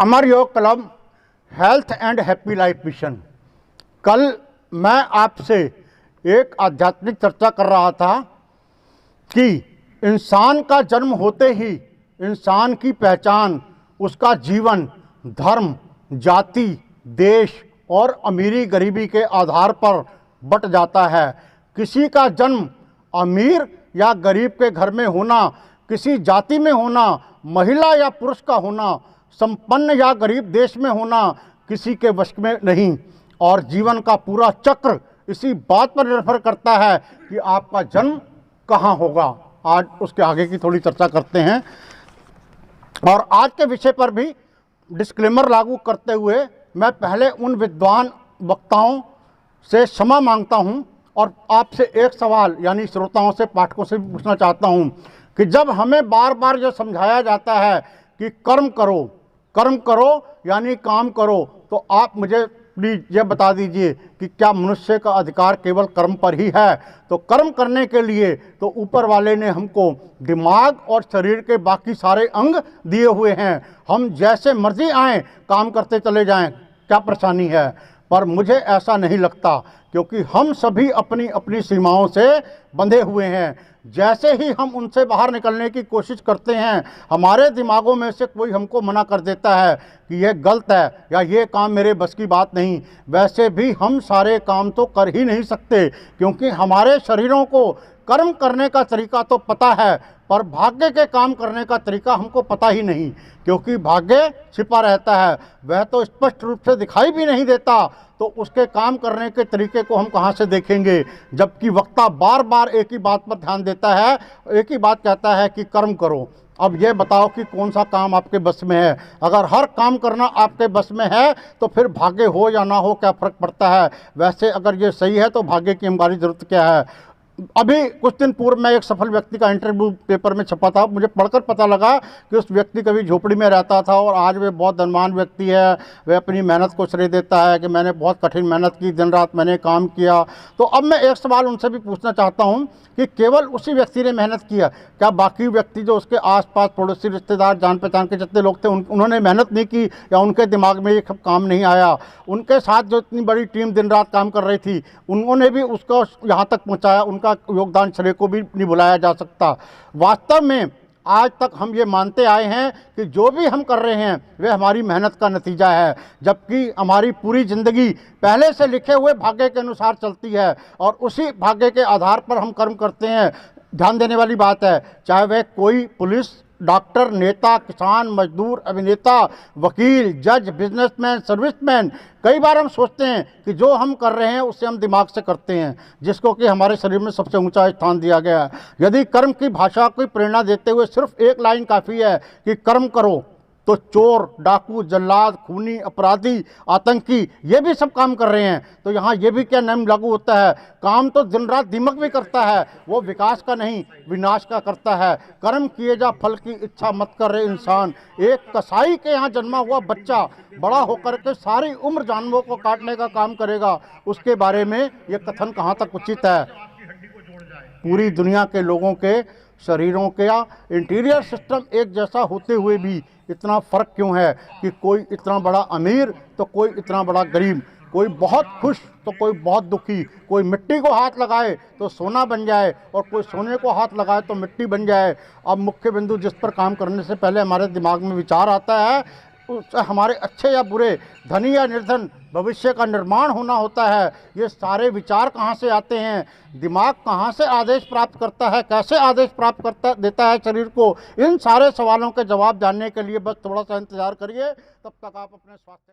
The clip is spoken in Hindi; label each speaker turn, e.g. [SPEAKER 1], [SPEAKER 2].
[SPEAKER 1] अमर योग club health and happy life mission. कल मैं आपसे एक आध्यात्मिक चर्चा कर रहा था कि इंसान का जन्म होते ही इंसान की पहचान उसका जीवन धर्म, जाति, देश और अमीरी गरीबी के आधार पर बट जाता है। किसी का जन्म अमीर या गरीब के घर में होना, किसी जाति में होना, महिला या पुरुष का होना, संपन्न या गरीब देश में होना किसी के वश में नहीं। और जीवन का पूरा चक्र इसी बात पर निर्भर करता है कि आपका जन्म कहाँ होगा। आज उसके आगे की थोड़ी चर्चा करते हैं और आज के विषय पर भी डिस्क्लेमर लागू करते हुए मैं पहले उन विद्वान वक्ताओं से क्षमा मांगता हूं और आपसे एक सवाल यानी श्रोताओं से, पाठकों से भी पूछना चाहता हूं कि जब हमें बार बार यह समझाया जाता है कि कर्म करो यानी काम करो, तो आप मुझे प्लीज़ ये बता दीजिए कि क्या मनुष्य का अधिकार केवल कर्म पर ही है? तो कर्म करने के लिए तो ऊपर वाले ने हमको दिमाग और शरीर के बाकी सारे अंग दिए हुए हैं। हम जैसे मर्जी आएँ काम करते चले जाएं, क्या परेशानी है? पर मुझे ऐसा नहीं लगता, क्योंकि हम सभी अपनी अपनी सीमाओं से बंधे हुए हैं। जैसे ही हम उनसे बाहर निकलने की कोशिश करते हैं, हमारे दिमागों में से कोई हमको मना कर देता है कि यह गलत है या ये काम मेरे बस की बात नहीं। वैसे भी हम सारे काम तो कर ही नहीं सकते, क्योंकि हमारे शरीरों को कर्म करने का तरीका तो पता है, पर भाग्य के काम करने का तरीका हमको पता ही नहीं, क्योंकि भाग्य छिपा रहता है, वह तो स्पष्ट रूप से दिखाई भी नहीं देता। तो उसके काम करने के तरीके को हम कहाँ से देखेंगे, जबकि वक्ता बार बार एक ही बात पर ध्यान देता है, एक ही बात कहता है कि कर्म करो। अब ये बताओ कि कौन सा काम आपके बस में है? अगर हर काम करना आपके बस में है तो फिर भाग्य हो या ना हो क्या फ़र्क पड़ता है? वैसे अगर ये सही है तो भाग्य की हमारी ज़रूरत क्या है? अभी कुछ दिन पूर्व मैं एक सफल व्यक्ति का इंटरव्यू पेपर में छपा था। मुझे पढ़कर पता लगा कि उस व्यक्ति कभी झोपड़ी में रहता था और आज वे बहुत धनवान व्यक्ति है। वह अपनी मेहनत को श्रेय देता है कि मैंने बहुत कठिन मेहनत की, दिन रात मैंने काम किया। तो अब मैं एक सवाल उनसे भी पूछना चाहता हूं कि केवल उसी व्यक्ति ने मेहनत किया, क्या बाकी व्यक्ति जो उसके आसपास पड़ोसी, रिश्तेदार, जान पहचान के जितने लोग थे उन्होंने मेहनत नहीं की या उनके दिमाग में ये काम नहीं आया? उनके साथ जो इतनी बड़ी टीम दिन रात काम कर रही थी, उन्होंने भी उसको यहाँ तक पहुँचाया? उनका योगदान श्रेय को भी नहीं भुलाया जा सकता। वास्तव में आज तक हम ये मानते आए हैं कि जो भी हम कर रहे हैं वह हमारी मेहनत का नतीजा है, जबकि हमारी पूरी ज़िंदगी पहले से लिखे हुए भाग्य के अनुसार चलती है और उसी भाग्य के आधार पर हम कर्म करते हैं। ध्यान देने वाली बात है, चाहे वह कोई पुलिस, डॉक्टर, नेता, किसान, मजदूर, अभिनेता, वकील, जज, बिजनेसमैन, सर्विसमैन। कई बार हम सोचते हैं कि जो हम कर रहे हैं उसे हम दिमाग से करते हैं, जिसको कि हमारे शरीर में सबसे ऊंचा स्थान दिया गया है। यदि कर्म की भाषा को प्रेरणा देते हुए सिर्फ एक लाइन काफ़ी है कि कर्म करो, तो चोर, डाकू, जल्लाद, खूनी, अपराधी, आतंकी ये भी सब काम कर रहे हैं। तो यहाँ ये भी क्या नियम लागू होता है? काम तो दिन रात दिमाग भी करता है, वो विकास का नहीं विनाश का करता है। कर्म किए जा, फल की इच्छा मत कर रहे इंसान। एक कसाई के यहाँ जन्मा हुआ बच्चा बड़ा होकर के सारी उम्र जानवरों को काटने का काम करेगा, उसके बारे में ये कथन कहाँ तक उचित है? पूरी दुनिया के लोगों के शरीरों का इंटीरियर सिस्टम एक जैसा होते हुए भी इतना फ़र्क क्यों है कि कोई इतना बड़ा अमीर तो कोई इतना बड़ा गरीब, कोई बहुत खुश तो कोई बहुत दुखी, कोई मिट्टी को हाथ लगाए तो सोना बन जाए और कोई सोने को हाथ लगाए तो मिट्टी बन जाए। अब मुख्य बिंदु जिस पर काम करने से पहले हमारे दिमाग में विचार आता है, उससे हमारे अच्छे या बुरे, धनी या निर्धन भविष्य का निर्माण होना होता है। ये सारे विचार कहाँ से आते हैं? दिमाग कहाँ से आदेश प्राप्त करता है, कैसे आदेश प्राप्त करता देता है शरीर को? इन सारे सवालों के जवाब जानने के लिए बस थोड़ा सा इंतजार करिए, तब तक आप अपने स्वास्थ्य